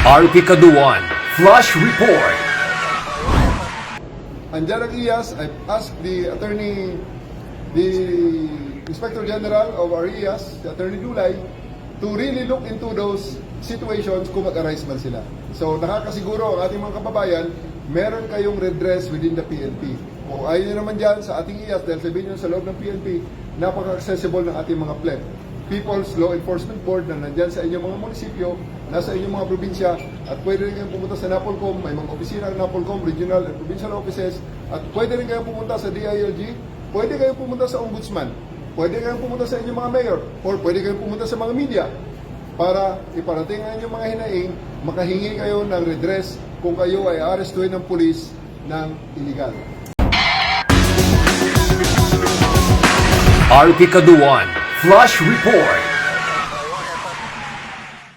RP Kaduan, Flash Report. Andyan ang IAS. I've asked the Inspector General of our IAS, the Attorney Dulay, to really look into those situations kung mag-arise man sila. So nakakasiguro ang ating mga kababayan, meron kayong redress within the PNP. Kung ayaw nyo naman dyan sa ating IAS, dahil sabihin nyo sa loob ng PNP, napaka-accessible ng ating mga PLEP. People's Law Enforcement Board na nandyan sa inyong mga munisipyo, nasa inyong mga probinsya, at pwede rin kayong pumunta sa NAPOLCOM, may mga opisina ng NAPOLCOM, regional and provincial offices, at pwede rin kayong pumunta sa DILG, pwede kayong pumunta sa Ombudsman, pwede kayong pumunta sa inyong mga mayor, or pwede kayong pumunta sa mga media para iparating ang inyong mga hinaing, makahingi kayo ng redress kung kayo ay arestuhin ng pulis ng illegal. RP Kaduan, Flash Report.